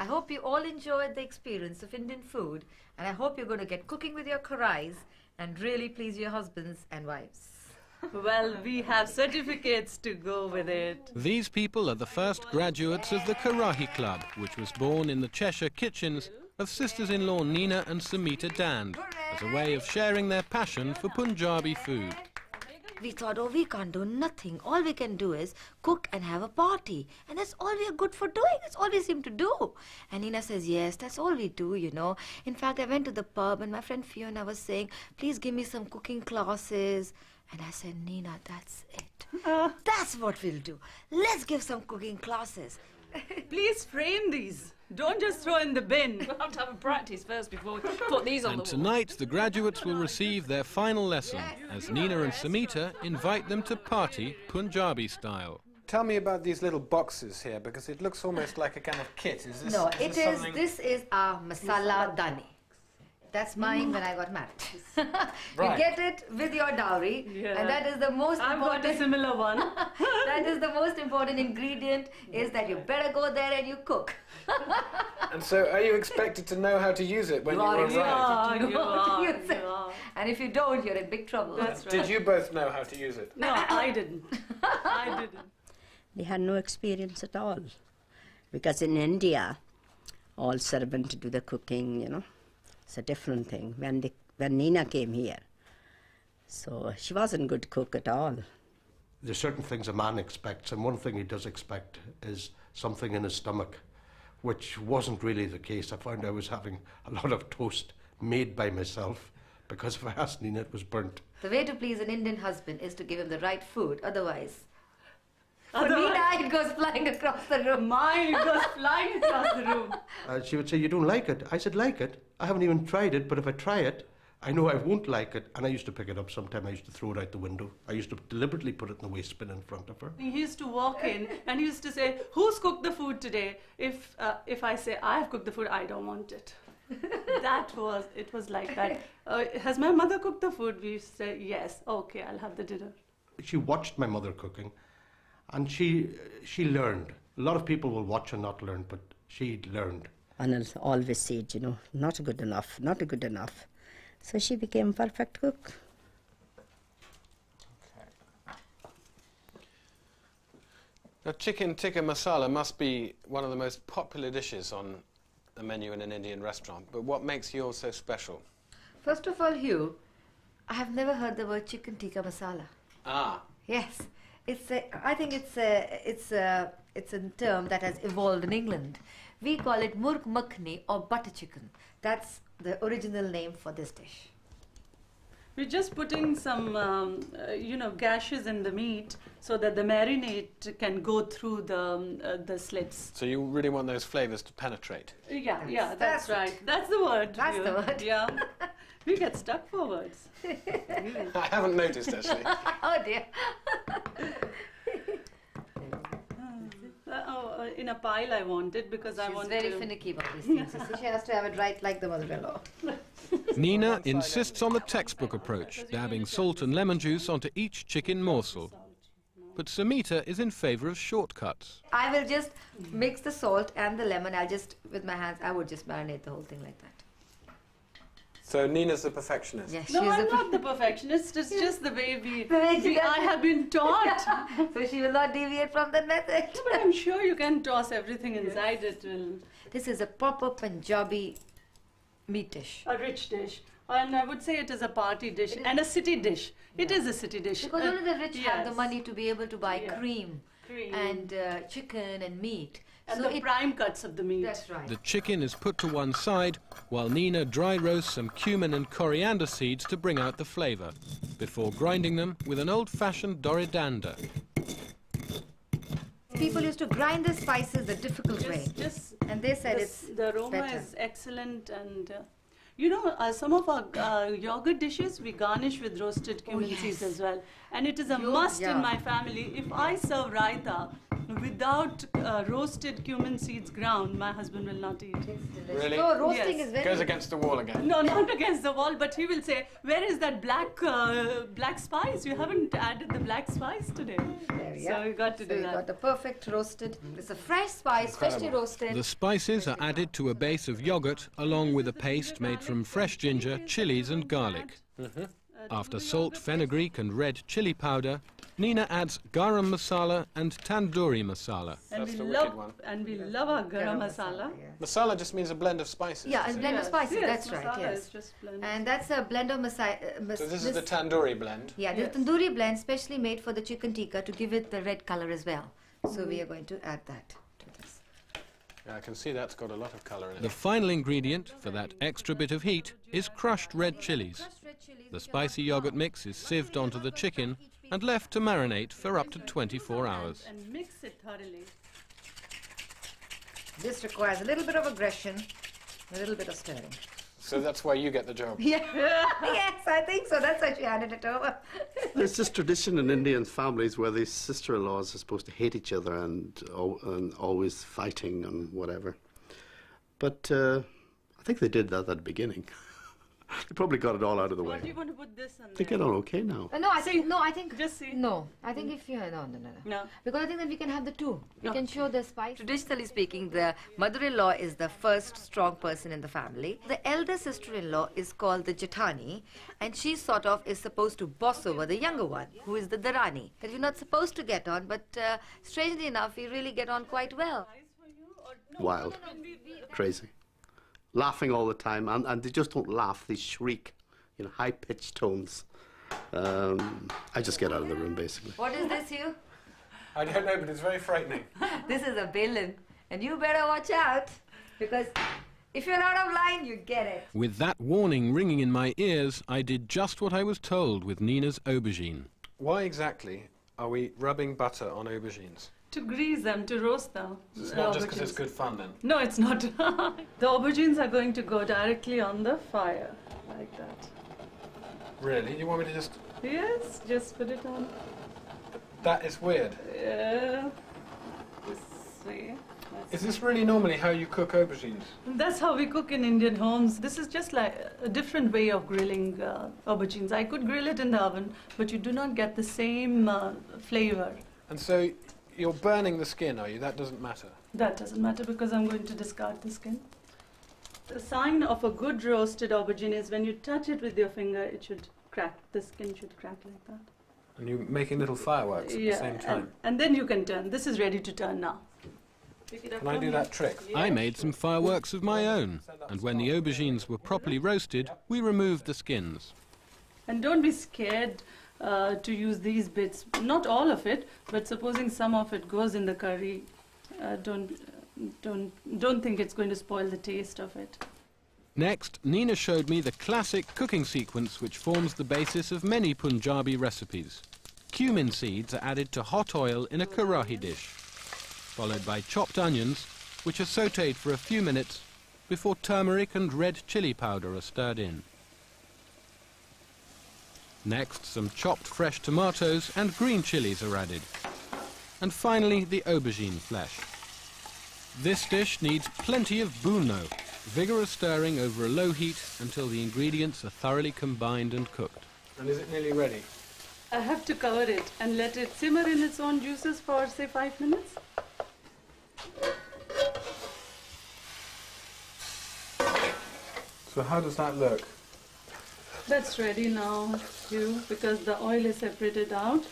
hope you all enjoyed the experience of Indian food, and I hope you're going to get cooking with your karais and really please your husbands and wives. Well, we have certificates to go with it. These people are the first graduates of the Karahi Club, which was born in the Cheshire kitchens of sisters-in-law Nina and Samita Dand, as a way of sharing their passion for Punjabi food. We thought, oh, we can't do nothing. All we can do is cook and have a party. And that's all we are good for doing. That's all we seem to do. And Nina says, yes, that's all we do, you know. In fact, I went to the pub and my friend Fiona was saying, please give me some cooking classes. And I said, Nina, that's it. That's what we'll do. Let's give some cooking classes. Please frame these. Don't just throw in the bin. We'll have to have a practice first before we put these on And the wall. tonight, the graduates will receive their final lesson, as Nina and Samita invite them to party Punjabi style. Tell me about these little boxes here, because it looks almost like a kind of kit. Is this? No, something... this is our masala dani. That's mine when I got married. Right. You get it with your dowry, and that is the most I've important. got a similar one. That is the most important ingredient, is that you better go there and you cook. And so, are you expected to know how to use it when you arrive? You are. And if you don't, you're in big trouble. That's right. Did you both know how to use it? No, I didn't. I didn't. They had no experience at all. Because in India, all servants do the cooking, you know. It's a different thing. When Nina came here, so she wasn't a good cook at all. There's certain things a man expects, and one thing he does expect is something in his stomach, which wasn't really the case. I found I was having a lot of toast made by myself, because if I asked Nina, it was burnt. The way to please an Indian husband is to give him the right food, otherwise... For Nina, it goes flying across the room. Mine goes flying across the room. She would say, you don't like it? I said, like it? I haven't even tried it, but if I try it, I know I won't like it. And I used to pick it up sometime. I used to throw it out the window. I used to deliberately put it in the waste bin in front of her. He used to walk in and he used to say, who's cooked the food today? If I say, I have cooked the food, I don't want it. It was like that. Has my mother cooked the food? We used to say, yes, okay, I'll have the dinner. She watched my mother cooking, and she learned. A lot of people will watch and not learn, but she learned. Anil always said, you know, not good enough, not good enough. So she became a perfect cook. Now, chicken tikka masala must be one of the most popular dishes on the menu in an Indian restaurant, but what makes yours so special? First of all, Hugh, I have never heard the word chicken tikka masala. Ah. Yes. I think it's a term that has evolved in England. We call it murg makhni or butter chicken. That's the original name for this dish. We're just putting some, gashes in the meat so that the marinade can go through the slits. So you really want those flavors to penetrate? Yeah, that's right. That's the word. That's the word. Yeah. We get stuck for words. I haven't noticed, actually. Oh, dear. In a pile I want it because I want She's very finicky about these things. You see, she has to have it right like the mother-in-law. Nina insists on the textbook approach, dabbing salt and lemon juice onto each chicken morsel. But Samita is in favour of shortcuts. I will just mix the salt and the lemon. With my hands, I would just marinate the whole thing like that. So Nina's the perfectionist? Yes, no, I'm not the perfectionist. It's just the way I have been taught. So she will not deviate from that method. But I'm sure you can toss everything inside it. This is a proper Punjabi meat dish. A rich dish. And I would say it is a party dish and a city dish. It is a city dish. Because only the rich have the money to be able to buy cream and chicken and meat. And so the prime cuts of the meat. That's right. The chicken is put to one side while Nina dry roasts some cumin and coriander seeds to bring out the flavour, before grinding them with an old-fashioned doridanda. People used to grind the spices the difficult way. And they said the aroma is excellent, and some of our yogurt dishes we garnish with roasted cumin seeds as well. And it is a must in my family. If I serve raita, without roasted cumin seeds ground, my husband will not eat. Really? So roasting Yes. is very... Goes against the wall again. No, not against the wall, but he will say, where is that black spice? You haven't added the black spice today. So you got to do you that. got the perfect roasted. It's a fresh spice, freshly roasted. The spices are added to a base of yogurt along with a paste made from fresh ginger, chilies and garlic. After salt, fenugreek and red chili powder, Nina adds garam masala and tandoori masala. And That's we the love wicked one. and we love our garam masala. Masala just means a blend of spices. Yeah, and doesn't it? blend of spices, Yes, that's right, masala yes. is just blend. And that's a blend of masala. So this is the tandoori blend. Yeah, the Yes. tandoori blend specially made for the chicken tikka to give it the red color as well. So we are going to add that to this. Yeah, I can see that's got a lot of colour in it. The final ingredient for that extra bit of heat is crushed red chilies. The spicy yogurt mix is sieved onto the chicken and left to marinate for up to 24 hours. And mix it thoroughly. This requires a little bit of aggression, a little bit of stirring. So that's why you get the job. Yeah. Yes, I think so. That's why she handed it over. There's this tradition in Indian families where the sister-in-laws are supposed to hate each other and always fighting and whatever. But I think they did that at the beginning. They probably got it all out of the way. What do you want to put this on They there? get on okay now. No, I think Just see. no. I think if you no. No. Because I think that we can have the two. We No. can show the spice. Traditionally speaking, the mother-in-law is the first strong person in the family. The elder sister-in-law is called the Jethani, and she sort of is supposed to boss over the younger one, who is the Dharani. That you're not supposed to get on, but strangely enough, we really get on quite well. Wild. Crazy. Laughing all the time, and they just don't laugh, they shriek, you know, high-pitched tones. I just get out of the room, basically. What is this, Hugh? I don't know, but it's very frightening. This is a balin, and you better watch out, because if you're out of line, you get it. With that warning ringing in my ears, I did just what I was told with Nina's aubergine. Why exactly are we rubbing butter on aubergines? To grease them, to roast them. It's not just because it's good fun then. No, it's not. The aubergines are going to go directly on the fire, like that. Really? You want me to just... Yes, just put it on. That is weird. Yeah. This way. Is this really normally how you cook aubergines? That's how we cook in Indian homes. This is just like a different way of grilling aubergines. I could grill it in the oven, but you do not get the same flavor. And so you're burning the skin, are you? That doesn't matter. That doesn't matter because I'm going to discard the skin. The sign of a good roasted aubergine is when you touch it with your finger, it should crack. The skin should crack like that. And you're making little fireworks at the same time. And then you can turn. This is ready to turn now. Can I do that trick? I made some fireworks of my own, and when the aubergines were properly roasted, we removed the skins. And don't be scared to use these bits. Not all of it, but supposing some of it goes in the curry, don't think it's going to spoil the taste of it. Next, Nina showed me the classic cooking sequence which forms the basis of many Punjabi recipes. Cumin seeds are added to hot oil in a karahi dish, followed by chopped onions, which are sautéed for a few minutes before turmeric and red chili powder are stirred in. Next, some chopped fresh tomatoes and green chilies are added. And finally, the aubergine flesh. This dish needs plenty of bhunno, vigorous stirring over a low heat until the ingredients are thoroughly combined and cooked. And is it nearly ready? I have to cover it and let it simmer in its own juices for, say, 5 minutes. So how does that look? That's ready now, Hugh, because the oil is separated out.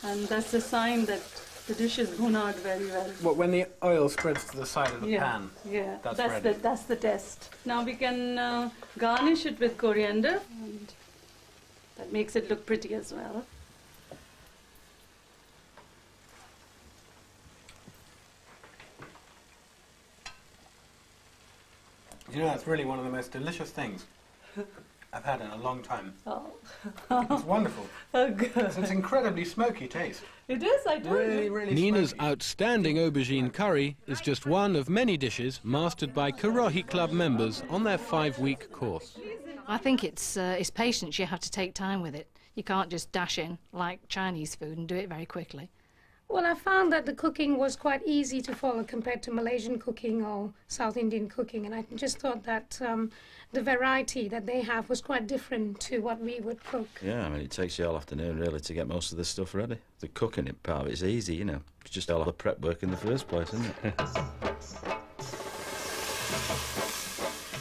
And that's a sign that the dish is bhunad very well. What, when the oil spreads to the side of the Yeah, pan? yeah, That's that's ready. that's the test. Now we can garnish it with coriander, and that makes it look pretty as well. You know, that's really one of the most delicious things I've had in a long time. Oh, It's wonderful. oh good. It's an incredibly smoky taste. It is, I told Really, you. really Nina's smoky. outstanding aubergine curry is just one of many dishes mastered by Karahi Club members on their 5-week course. I think it's patience. You have to take time with it. You can't just dash in like Chinese food and do it very quickly. Well, I found that the cooking was quite easy to follow compared to Malaysian cooking or South Indian cooking, and I just thought that the variety that they have was quite different to what we would cook. Yeah, I mean, it takes you all afternoon, really, to get most of this stuff ready. The cooking part of it's easy, you know. It's just all the prep work in the first place, isn't it?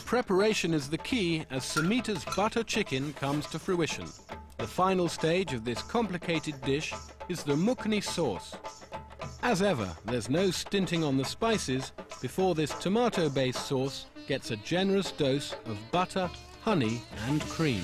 Preparation is the key as Sumita's butter chicken comes to fruition. The final stage of this complicated dish is the mukni sauce. As ever, there's no stinting on the spices before this tomato-based sauce gets a generous dose of butter, honey and cream.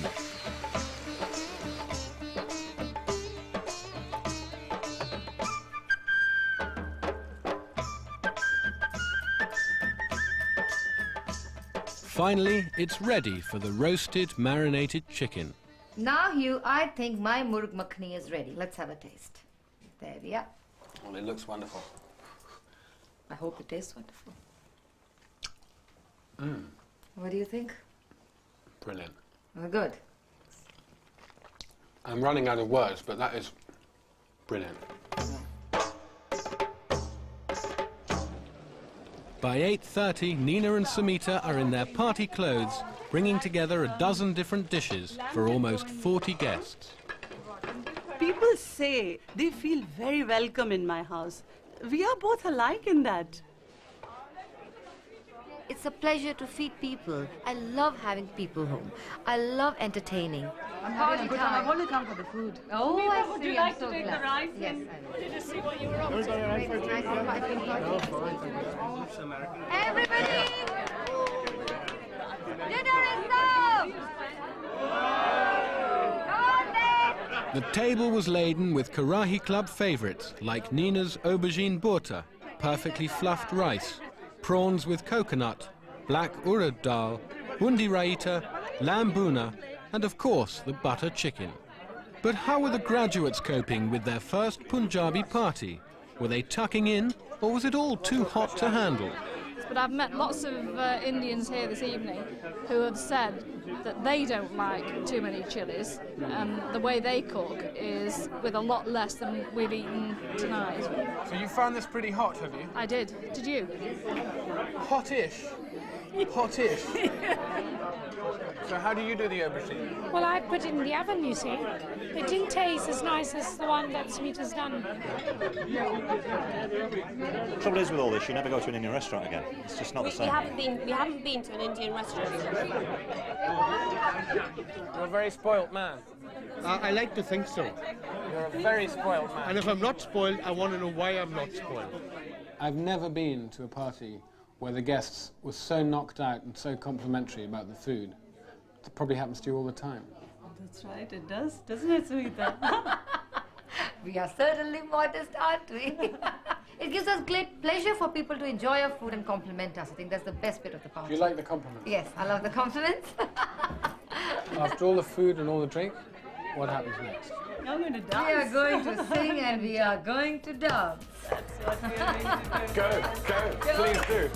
Finally, it's ready for the roasted, marinated chicken. Now, Hugh, I think my murg makhani is ready. Let's have a taste. There we are. Well, it looks wonderful. I hope it tastes wonderful. Mm. What do you think? Brilliant. Oh, good. I'm running out of words, but that is brilliant. By 8:30, Nina and Sumita are in their party clothes, bringing together a dozen different dishes for almost 40 guests. People say they feel very welcome in my house. We are both alike in that. It's a pleasure to feed people. I love having people home. I love entertaining. I'm having a good time. I've only come for the food. Oh, I see. Would you like to take the rice? Yes, I will. Just see what you were up to. Everybody! Dinner is served! The table was laden with Karahi Club favourites like Nina's aubergine burta, perfectly fluffed rice, prawns with coconut, black urad dal, bundi raita, lamb bhuna, and of course the butter chicken. But how were the graduates coping with their first Punjabi party? Were they tucking in, or was it all too hot to handle? But I've met lots of Indians here this evening who have said that they don't like too many chilies, and the way they cook is with a lot less than we've eaten tonight. So you found this pretty hot, have you? I did. Did you? Hot-ish. Hot-ish. So how do you do the aubergine? Well, I put it in the oven, you see. It didn't taste as nice as the one that Sumita's done. The trouble is with all this, you never go to an Indian restaurant again. It's just not the same. We haven't been to an Indian restaurant. You're a very spoilt man. I like to think so. You're a very spoilt man. And if I'm not spoiled, I want to know why I'm not spoiled. I've never been to a party where the guests were so knocked out and so complimentary about the food. That probably happens to you all the time. That's right, it does, doesn't it, Sumita? We are certainly modest, aren't we? It gives us great pleasure for people to enjoy our food and compliment us. I think that's the best bit of the party. Do you like the compliments? Yes, I love the compliments. After all the food and all the drink, what happens next? I'm going to dance. We are going to sing and we are going to dance. That's what we're going to do. Go, please do.